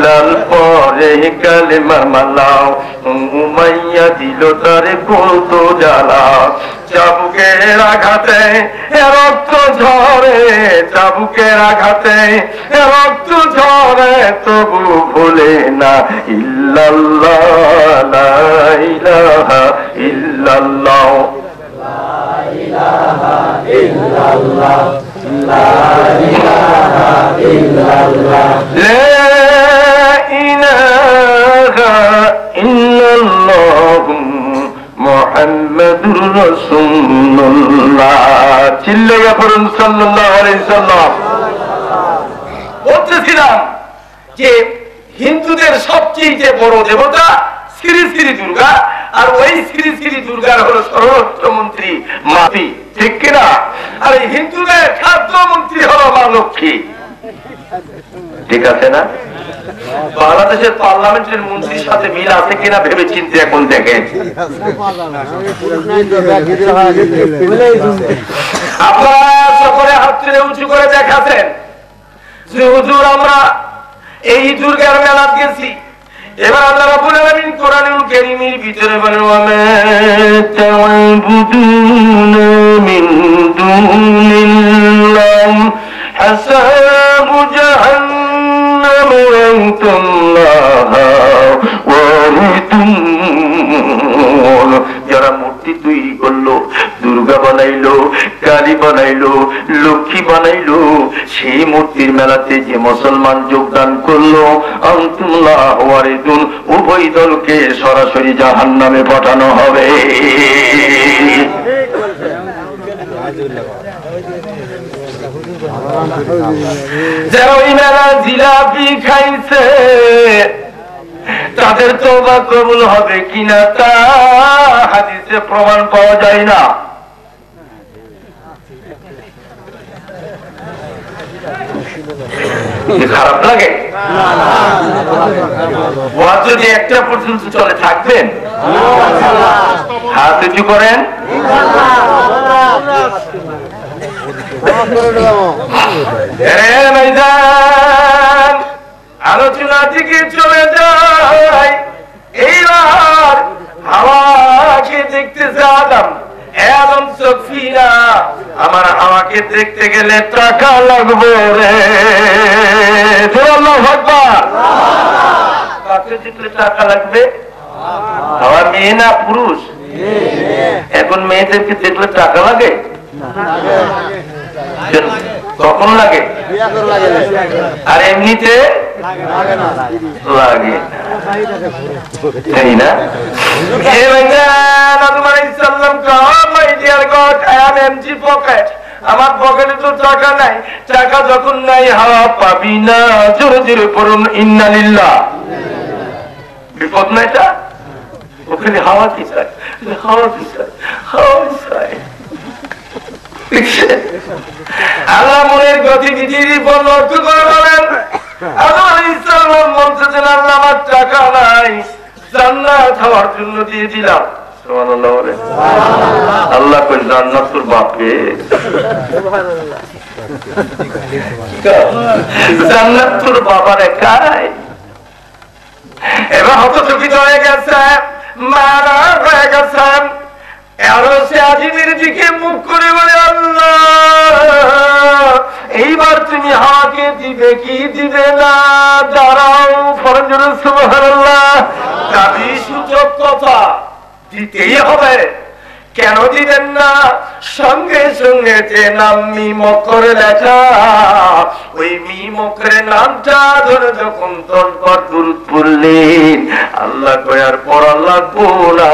বেলাল পরে কালেমার মালা, উমাইয়া দিল তারে কত জ্বালা। চাবুকের আঘাতে রক্ত ঝরে, চাবুকের আঘাতে রক্ত ঝরে, তবু ভুলে না ইল্লাল্লাহ, লা ইলাহা ইল্লাল্লাহ, লা ইলাহা ইল্লাল্লাহ, লা ইলাহা ইল্লাল্লাহ, লা ইলাহা ইল্লাল্লাহ মুহাম্মাদুর রাসূলুল্লাহ। চিল্লায়া পড়ুন সাল্লাল্লাহু আলাইহি সাল্লাম। বলতেছিলাম যে হিন্দুদের সবচেয়ে বড় দেবতা শ্রী শ্রী দুর্গা, আর ওই শ্রী শ্রী দুর্গার হলো স্বরাষ্ট্রমন্ত্রী মাতি, ঠিক কিনা? আর এই হিন্দুদের খাদ্যমন্ত্রী হলো মা লক্ষ্মী, ঠিক আছে না? বাংলাদেশের পার্লামেন্টের মন্ত্রীর সাথে মিল আছে কিনা ভেবে চিন্তে এখন দেখেন। আপনারা সকলে হাত তুলে উঁচু করে দেখাচ্ছেন যে হুজুর আমরা এই দুর্গার মেলাত গেছি। এবার আল্লাহ রাব্বুল আলামিন কোরআনুল কারীমের ভিতরে বলেন, ওয়া মা তা'বুদুনা মিন দুনিল্লাহ হাসাবু জাহান্নাম ওয়া আনতুম লাহা ওয়ারিদুন। যারা মূর্তি তৈরি করলো, দুর্গা বানাইলো, কালী বানাইলো, লক্ষ্মী বানাইলো, সেই মূর্তির মেলাতে যে মুসলমান যোগদান করলো, আনতুম লাহা ওয়ারিদুন, উভয় দলকে সরাসরি জাহান্নামে পাঠানো হবে। যারা ওই মেলা জিলাপি খাইছে তাদের তওবা কবুল হবে কিনা তা হাদিসে প্রমাণ পাওয়া যায় না। খারাপ লাগে? ওয়াজ যদি একটা পর্যন্ত চলে থাকবেন? হাত উঁচু করেন। আলোচনা থেকে চলে যায়, এইবার হাওয়াকে দেখতেছে আদম। আদম সফিনা, আমার হাওয়াকে দেখতে গেলে টাকা লাগবে রে। আল্লাহু আকবার। কাকে দেখলে টাকা লাগবে? হাওয়া মেয়ে না পুরুষ? এখন মেয়েদেরকে দেখলে টাকা লাগে? কখন লাগে? আর এমনিতে লাগে, তাই না? আমার পকেটে তো টাকা নাই, টাকা যখন নাই হাওয়া পাবি না। জোরে জোরে পড়ুন ইন্নালিল্লাহ। বিপদ না এটা? ওখানে হাওয়া কি চায়? হাওয়া কি চায়? হাওয়া চায়। আল্লাহ মনের গতিবিধির উপর লক্ষ্য করে বলেন, আমার টাকা নাই, জান্নাত হওয়ার জন্য দিয়ে দিলাম। সুবহানাল্লাহ বলে। আল্লাহ কই জান্নাত তোর বাপকে, জান্নাত তোর বাবার একাই। এবার হতচকিত হয়ে গেছে, মারা হয়ে গেছে। আজিমের দিকে মুখ করে বলে, আল্লাহ এইবার তুমি হাওয়াকে দিবে কি দিবে না? দাঁড়াও, ফরজ সুবহানাল্লাহ। দাবি সূচক কথা দিতেই হবে। কেন দিবেন না? সঙ্গে সঙ্গে যে নাম মিম করে লেখা, ওই মিম করে নামটা ধরে যখন তরবার দুরূদ পড়লেন, আল্লাহ কয়ার পড়া লাগবো না,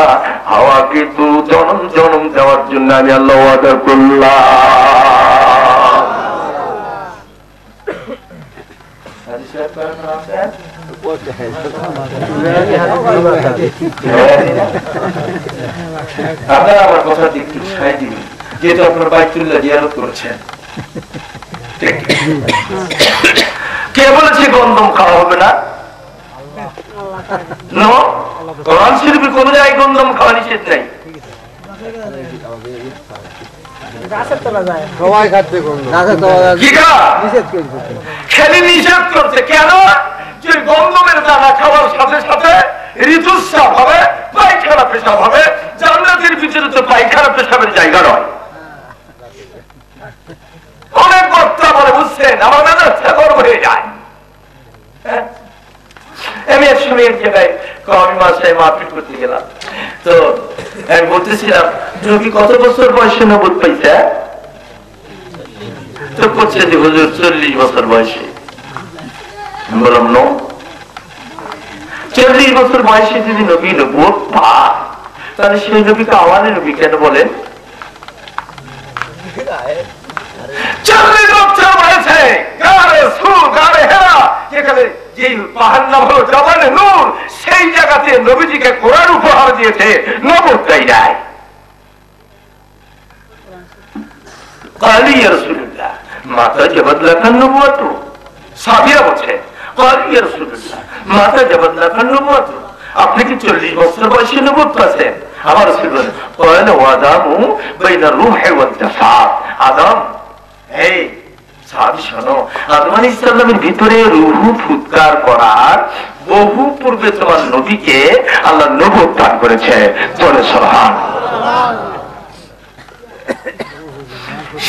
হাওয়াকে তো জনম জনম দেওয়ার জন্য আমি আল্লাহ ওয়াদা করলাম। আপনারা আমার কথা একটু সায় দিন, যেহেতু আপনার বাইতুল্লাহ জিয়ারত করেছেন। কে বলেছে গন্ধম খাওয়া হবে না? কোরআন শরীফে কোন জায়গায় গন্ধম খাওয়া নিষেধ নাই। খেলে নিষেধ করছে কেন? গন্ধমে ঋতুস্রাব হবে, পায়খানা পেশাব হবে। জান্নাতের ভিতরে তো পায়খানা পেশাবের জায়গা নয়। অনেক বক্তা বলে, বুঝছেন, আমার মেজাজটা গরম হয়ে যায়। আমি এক সময় এক জায়গায় কওমি মাসায় মাহফিল করতে গেলাম, তো আমি বলতেছিলাম, নবী কত বছর বয়সে নবুয়ত পাইছে? তো করছে যে হুজুর 40 বছর বয়সে। বললাম নো, 40 বছর বয়সে যদি নবী নবুয়ত পায়, তাহলে সেই নবীকে আওয়ালে নবী কেন বলেন? 40 বছর বয়সে গারে সুর গারে হেরা, যেখানে যে পাহাড় নাম হলো জাবালে নূর, সেই জায়গাতে নবীজিকে কোরআন উপহার দিয়েছে, নবুয়তই নাই। কালি ইয়া রাসূলুল্লাহ মাতা জাবাদলাকান নবুয়ত, সাহাবীরা বলছে কালি ইয়া রাসূলুল্লাহ মাতা জাবাদলাকান নবুয়ত, আপনি কি 40 বছর বয়সে নবুয়ত পাচ্ছেন? আমার রাসূল বলেন ক্বালা ওয়াদামু বাইনা রূহি ওয়াল জাসাদ, আদম, এই সাহাবী শোনো, আদম আলাইহিস সালামের ভিতরে রূহ ফুৎকার করার বহু পূর্বে তোমার নবীকে আল্লাহ নবুয়ত দান করেছে। বলে সুবহানাল্লাহ।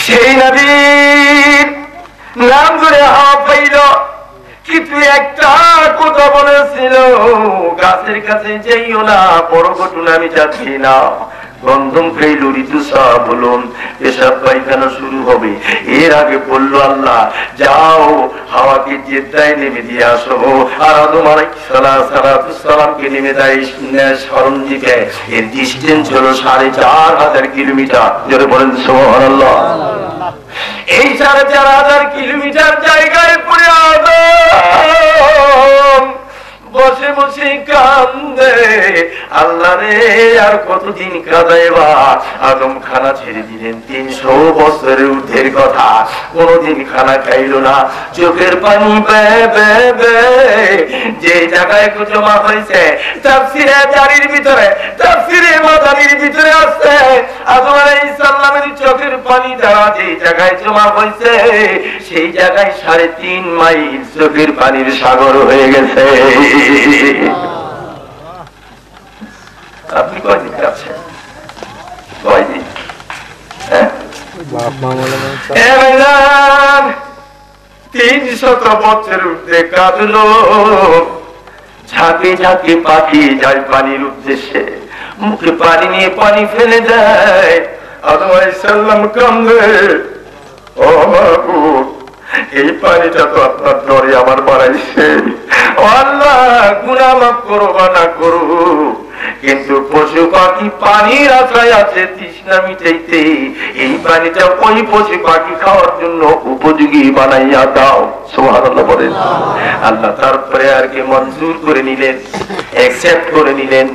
সেই নবীর নাম ধরে হাওয়া পাইল, কিন্তু একটা কথা বলেছিল, গাছের কাছে যাইও না, বড় ঘটনা আমি যাচ্ছি না, গন্ধম খাইল, ঋতুস্রাব হলো, পেশাব পায়খানা শুরু হবে। এর আগে বললো আল্লাহ, যাও হাওয়াকে জেদ্দায় নেমে দিয়ে আসো, আর আদম আলাইহিস সালামকে নেমে দেয় সরঞ্জিপে। এর ডিস্টেন্স হলো 4500 কিলোমিটার। জোরে বলেন সুবহানাল্লাহ। এই 4500 কিলোমিটার জায়গায় পড়ে আদম বসে বসে কান্দে, আল্লাহ রে আর কতদিন কাঁদাইবা। আদম খানা ছেড়ে দিলেন, 300 বছরের ঊর্ধ্বের কথা, কোনদিন খানা খাইল না, চোখের পানি যে জায়গায় জমা হয়েছে তাফসীরে জারির ভিতরে, তাফসীরে মাদানির ভিতরে আছে, আদম আলাইহিস সালামের চোখের পানি দ্বারা যে জায়গায় জমা হয়েছে, সেই জায়গায় 3.5 মাইল চোখের পানির সাগর হয়ে গেছে। আপনি কয়দিন কাঁদছেন? কয়দিন? 300 বছর উঠতে কাঁদলো, ঝাঁকে ঝাঁকে পাখি যায় পানির উদ্দেশ্যে, মুখে পানি নিয়ে পানি ফেলে দেয়। আদম আলাইহিস সালাম কান্দে, ও মাবুদ, এই পানিটা তো আপনার ডরে আমার বাড়াইছে, আল্লাহ গুনাহ মাফ করো বা না করো, কিন্তু পশু পাখি পানির আশায় আছে তৃষ্ণা মিটাইতে, এই পানিটা ওই পশু পাখি খাওয়ার জন্য উপযোগী বানাইয়া দাও। সুবহানাল্লাহ বলেন। আল্লাহ তারপরে আর কি মঞ্জুর করে নিলেন, অ্যাকসেপ্ট করে নিলেন।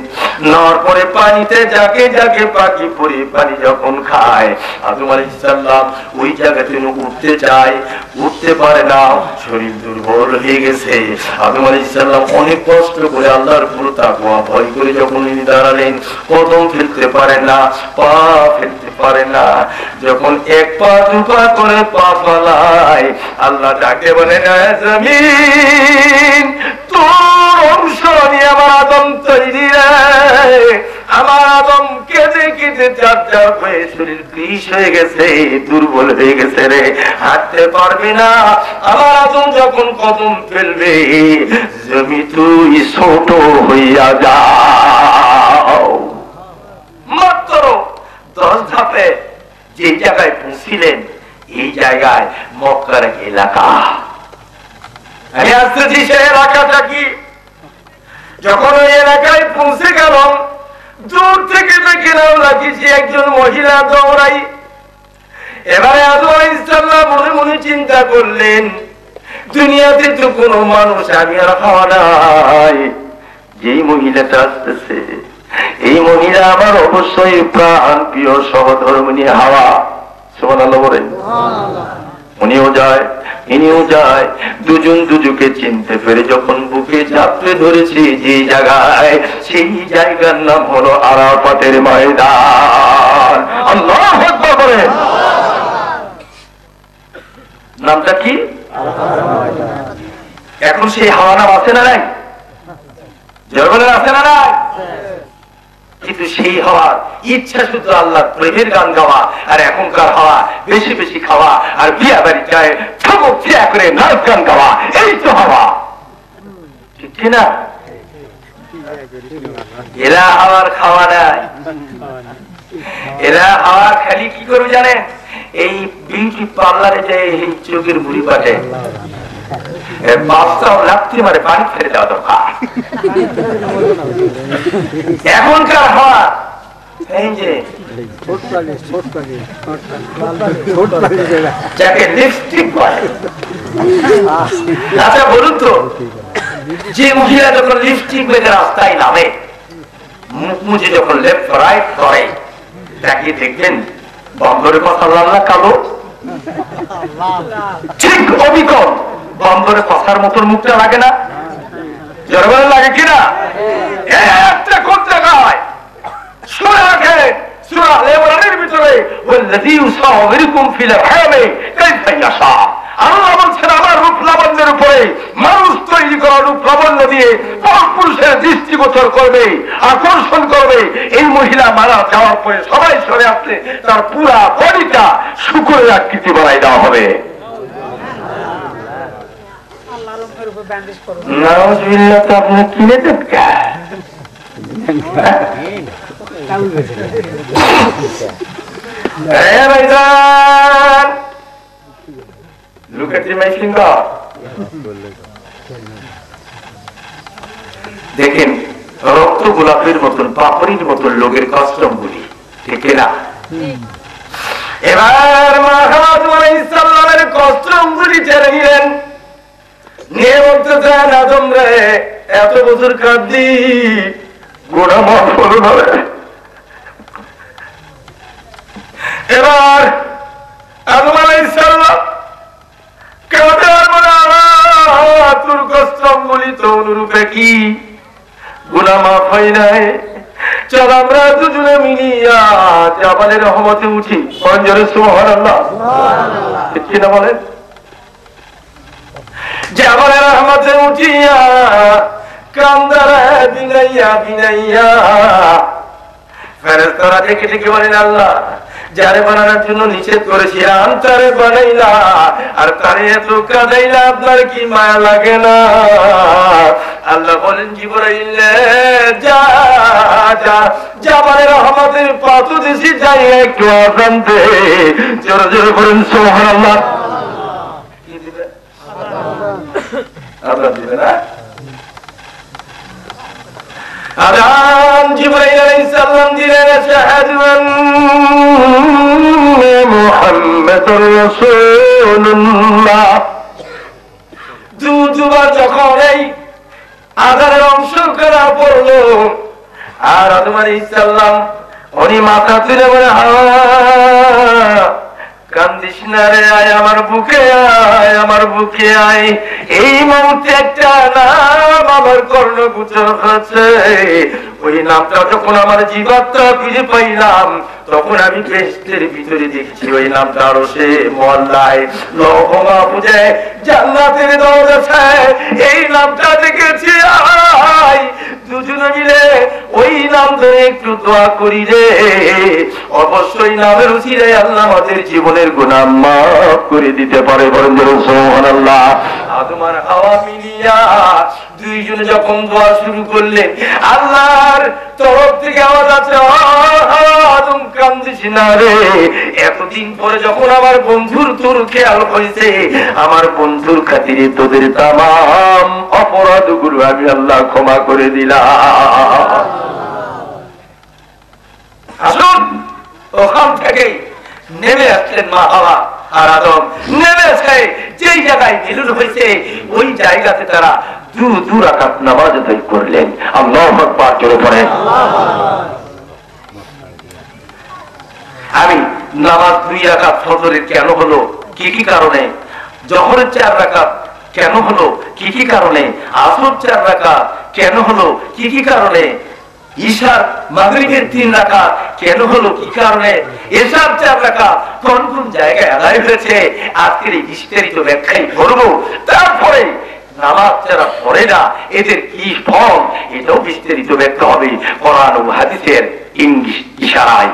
নেওয়ার পরে পানিতে যাকে যাকে পাখি পরে পানি যখন খায়, আদম আলাইহিস সালাম ওই জায়গা থেকে উঠতে চায়, উঠতে পারে না, শরীর দুর্বল হয়ে গেছে। আদম আলাইহিস সালাম অনেক কষ্ট করে আল্লাহর উপর তাকওয়া ভয় করে যখন তিনি দাঁড়ালেন, কদম ফেলতে পারে না, পা ফেলতে পারে না। যখন এক পা দুপা করে পা ফলায়, আল্লাহ ডাকে বলে, না জমিন তোর অংশ নিয়ে আমার আদম তৈরি রে, আমার আদম কেঁদে কেঁদে চার হয়ে শরীর বিষ হয়ে গেছে, দুর্বল হয়ে গেছে রে, হাঁটতে পারবে না। আমার আদম যখন কদম ফেলবে, জমি তুই ছোট হইয়া যাও। মাত্র 10 ধাপে যে জায়গায় পৌঁছিলেন, এই জায়গায় মক্কার এলাকা। আমি আসতেছি সে এলাকাটা কি। যখন ওই এলাকায় পৌঁছে গেলাম, দূর থেকে দেখলাম লাগিয়েছি একজন মহিলা দৌড়াই। এবারে আদম আলাইহিস সালাম মনে মনে চিন্তা করলেন, দুনিয়াতে তো কোনো মানুষ আমি আর হওয়া নাই, যেই মহিলাটা আসতেছে এই মহিলা আমার অবশ্যই প্রাণ প্রিয় সহধর্মিণী হাওয়া। সুবহানাল্লাহ বলেন। উনিও যায়, ইনিও যায়, দুজন দুজনকে চিনতে পেরে যখন বুকে চাপড়ে ধরেছে যে জায়গায়, সেই জায়গার নাম হলো আরাফাতের ময়দান। আল্লাহু আকবার বলেন। নামটা কি? এখন সেই হাওয়া নাম আছে না নাই? জড়বলের আছে না নাই? কিন্তু সেই হওয়ার ইচ্ছা শুধু আল্লাহর প্রেমের গান গাওয়া, আর এখনকার হওয়া বেশি বেশি খাওয়া আর বিয়া বাড়ি যায় ঠমক চিয়া করে নাচ গান গাওয়া, এই তো হওয়া, ঠিক না? এরা হওয়ার খাওয়া নাই, এরা হওয়া খালি কি করবে জানেন? এই বিউটি পার্লারে যে এই চোখের বুড়ি পাঠে বাচ্চাও লাগতে মারে বাড়ি ফেলে দেওয়া দরকার। এখনকার হওয়া এই যে যাকে লিপস্টিক বলে, আচ্ছা বলুন তো, যে মহিলা যখন লিপস্টিক মেখে রাস্তায় নামে, মুখ মুছে যখন লেফট রাইট করে, তাকে দেখবেন বন্দরের কথা আল্লাহ কালো, ঠিক অবিকল বন্দরের কথার মতন মুখটা লাগে না? জরবারে লাগে কিনা? একটা কোন জায়গায় সূরা রাখে, সূরা লেবাননের ভিতরে ওয়াল্লাযী ইউসাউবিরুকুম ফিল আরহামি কাইফা ইয়াশা, আল্লাহ বলছেন আমার রূপ লাবণ্যের উপরে মানুষ তৈরি করা রূপ লাবণ্য দিয়ে পরপুরুষের দৃষ্টিগোচর করবে, আকর্ষণ করবে। এই মহিলা মারা যাওয়ার পরে সবাই সরে আসলে তার পুরা বডিটা শুকরের আকৃতি বানাই দেওয়া হবে। নাউজুবিল্লাহ, তো আপনি কিনে দেন দেখেন রক্ত গোলাপের মতন পাপড়ির মতন লোকের কষ্টম গুলি, ঠিক না? এবার মাহামের কষ্টম গুলি ছেড়ে নিলেন, নিয়ে বলতে চান আদম রে এত বছর কাঁদি গোড়া মাফ হবে। এবার আদম আলাইহিস সালাম কাঁদে আর বলে তোর কষ্টম গুলি তো অনুরূপে কি গুনাহ মাফ হয় নাই, চল আমরা দুজনে মিলিয়া জাবালের রহমতে উঠি, জোরে সুবহানাল্লাহ, ঠিক কিনা বলেন? জাবালের রহমতে উঠিয়া কান্দারে বিনাইয়া বিনাইয়া ফেরেশতারা ডেকে ডেকে বলেন আল্লাহ যারে বানানোর জন্য নিষেধ করেছিলাম তারে বানাইলা, আর তারে এত কাঁদাইলা, আপনার কি মায়া লাগে না? আল্লাহ বলেন জিবরাইল যা যা জাবালের রহমতের পাথর দিছি, যাই একটু আযান দে, জোরে জোরে বলেন সুবহানাল্লাহ। কি দিবে? আযান দিবে না? আযান জিবরাইল আলাইহিস সালাম দিলেন, শাহাদু আন্না মুহাম্মাদুর রাসূলুল্লাহ। দুবার যখন এই আযানের অংশ করা পড়লো, আর আদম আলাইহিস সালাম উনি মাথা তুলে বলে কান্দিস না রে, আয় আমার বুকে আয়, আমার বুকে আয়। এই মুহূর্তে একটা নাম আমার কর্ণগোচর হয়েছে, ওই নামটা যখন আমার জীবাত্মা ফিরে পাইলাম তখন আমি বেহেশতের ভিতরে দেখছি ওই নামটা আরো সে মহল্লায় লৌহ মাহফুজে জান্নাতের দরজা, এই নামটা দেখেছি। আয় দুজনে মিলে ওই নাম ধরে একটু দোয়া করি রে, অবশ্যই নামের উসিলায় আল্লাহ আমাদের জীবনের গুনাহ মাফ করে দিতে পারে, বলেন সুবহানাল্লাহ। আদম আর হাওয়া মিলিয়া দুইজনে যখন দোয়া শুরু করলেন, আল্লাহর তরফ থেকে আওয়াজ আছে আদম কান্দিস না রে, এতদিন পরে যখন আমার বন্ধুর তোর খেয়াল হয়েছে, আমার বন্ধুর খাতিরে তোদের তামাম অপরাধগুলো আমি আল্লাহ ক্ষমা করে দিলাম। আসুন ওখান থেকে নেমে আসলেন মা হাওয়া আর আদম, নেমে এসে যেই জায়গায় মিলন হয়েছে ওই জায়গাতে তারা দু রাকাত নামাজ আদায় করলেন। আল্লাহু আকবার জোরে পড়েন। আমি নামাজ 2 রাকাত ফজরের কেন হলো, কি কি কারণে? জোহরের 4 রাকাত কেন হলো, কি কি কারণে? আসর 4 রাকাত কেন হলো, কি কি কারণে? ঈশার মাগরিবের 3 রাকাত কেন হলো, কি কারণে? এশার 4 রাকাত কোন কোন জায়গায় আদায় হয়েছে, আজকের এই বিস্তারিত ব্যাখ্যাই করব। তারপরে নামাজ যারা পড়ে না এদের কি ফল, এটাও বিস্তারিত ব্যাখ্যা হবে কোরআন ও হাদিসের ইশারায়।